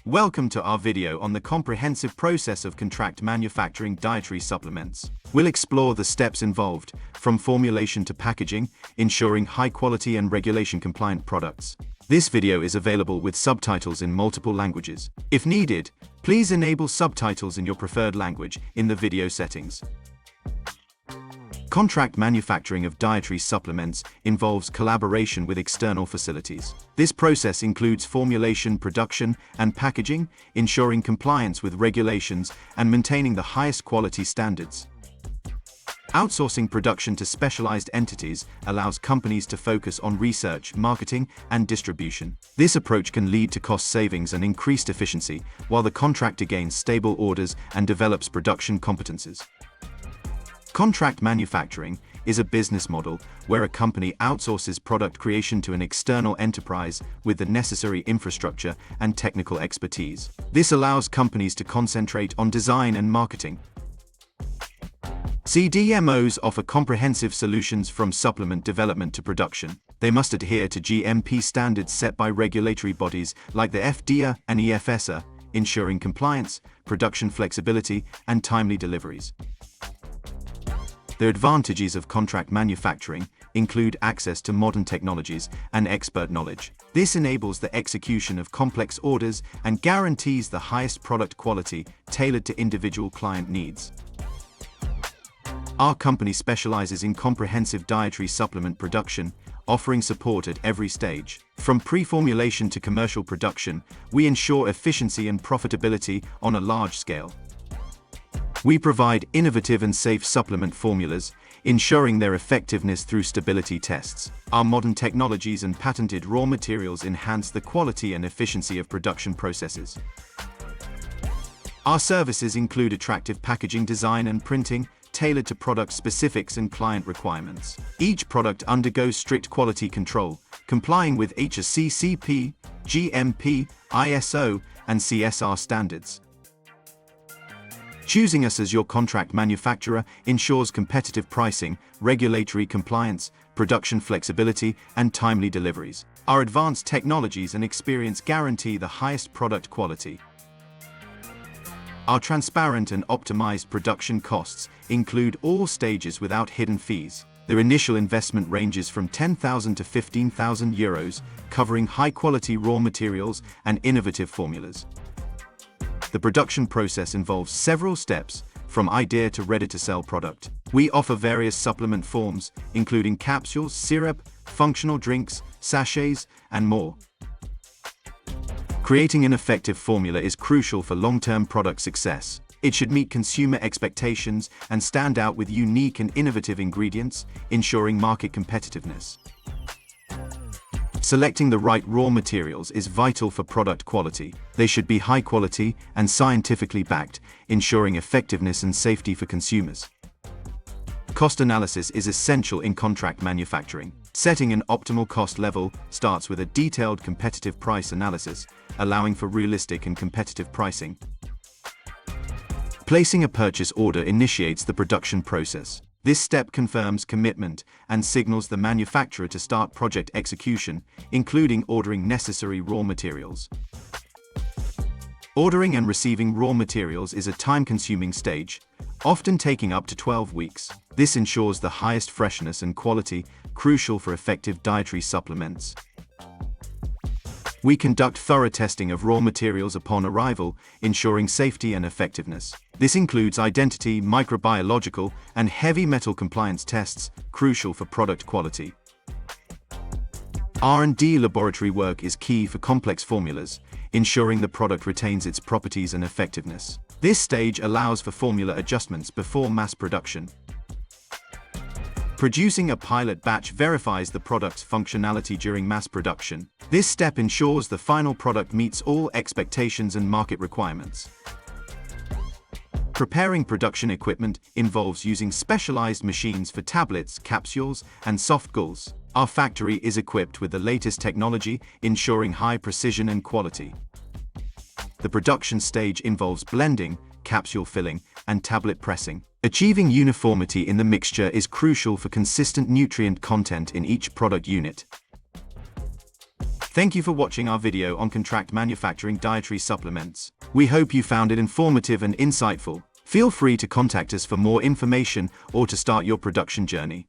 Welcome to our video on the comprehensive process of contract manufacturing dietary supplements. We'll explore the steps involved, from formulation to packaging, ensuring high quality and regulation compliant products. This video is available with subtitles in multiple languages. If needed, please enable subtitles in your preferred language in the video settings. Contract manufacturing of dietary supplements involves collaboration with external facilities. This process includes formulation, production, and packaging, ensuring compliance with regulations and maintaining the highest quality standards. Outsourcing production to specialized entities allows companies to focus on research, marketing, and distribution. This approach can lead to cost savings and increased efficiency, while the contractor gains stable orders and develops production competencies. Contract manufacturing is a business model where a company outsources product creation to an external enterprise with the necessary infrastructure and technical expertise. This allows companies to concentrate on design and marketing. CDMOs offer comprehensive solutions from supplement development to production. They must adhere to GMP standards set by regulatory bodies like the FDA and EFSA, ensuring compliance, production flexibility, and timely deliveries. The advantages of contract manufacturing include access to modern technologies and expert knowledge. This enables the execution of complex orders and guarantees the highest product quality tailored to individual client needs. Our company specializes in comprehensive dietary supplement production, offering support at every stage. From pre-formulation to commercial production, we ensure efficiency and profitability on a large scale. We provide innovative and safe supplement formulas, ensuring their effectiveness through stability tests. Our modern technologies and patented raw materials enhance the quality and efficiency of production processes. Our services include attractive packaging design and printing, tailored to product specifics and client requirements. Each product undergoes strict quality control, complying with HACCP, GMP, ISO, and CSR standards. Choosing us as your contract manufacturer ensures competitive pricing, regulatory compliance, production flexibility, and timely deliveries. Our advanced technologies and experience guarantee the highest product quality. Our transparent and optimized production costs include all stages without hidden fees. Their initial investment ranges from €10,000 to €15,000, covering high-quality raw materials and innovative formulas. The production process involves several steps, from idea to ready-to-sell product. We offer various supplement forms, including capsules, syrup, functional drinks, sachets, and more. Creating an effective formula is crucial for long-term product success. It should meet consumer expectations and stand out with unique and innovative ingredients, ensuring market competitiveness. Selecting the right raw materials is vital for product quality. They should be high quality and scientifically backed, ensuring effectiveness and safety for consumers. Cost analysis is essential in contract manufacturing. Setting an optimal cost level starts with a detailed competitive price analysis, allowing for realistic and competitive pricing. Placing a purchase order initiates the production process. This step confirms commitment and signals the manufacturer to start project execution, including ordering necessary raw materials. Ordering and receiving raw materials is a time-consuming stage, often taking up to 12 weeks. This ensures the highest freshness and quality, crucial for effective dietary supplements. We conduct thorough testing of raw materials upon arrival, ensuring safety and effectiveness. This includes identity, microbiological, and heavy metal compliance tests, crucial for product quality. R&D laboratory work is key for complex formulas, ensuring the product retains its properties and effectiveness. This stage allows for formula adjustments before mass production. Producing a pilot batch verifies the product's functionality during mass production. This step ensures the final product meets all expectations and market requirements. Preparing production equipment involves using specialized machines for tablets, capsules, and soft gels. Our factory is equipped with the latest technology, ensuring high precision and quality. The production stage involves blending, capsule filling, and tablet pressing. Achieving uniformity in the mixture is crucial for consistent nutrient content in each product unit. Thank you for watching our video on contract manufacturing dietary supplements. We hope you found it informative and insightful. Feel free to contact us for more information or to start your production journey.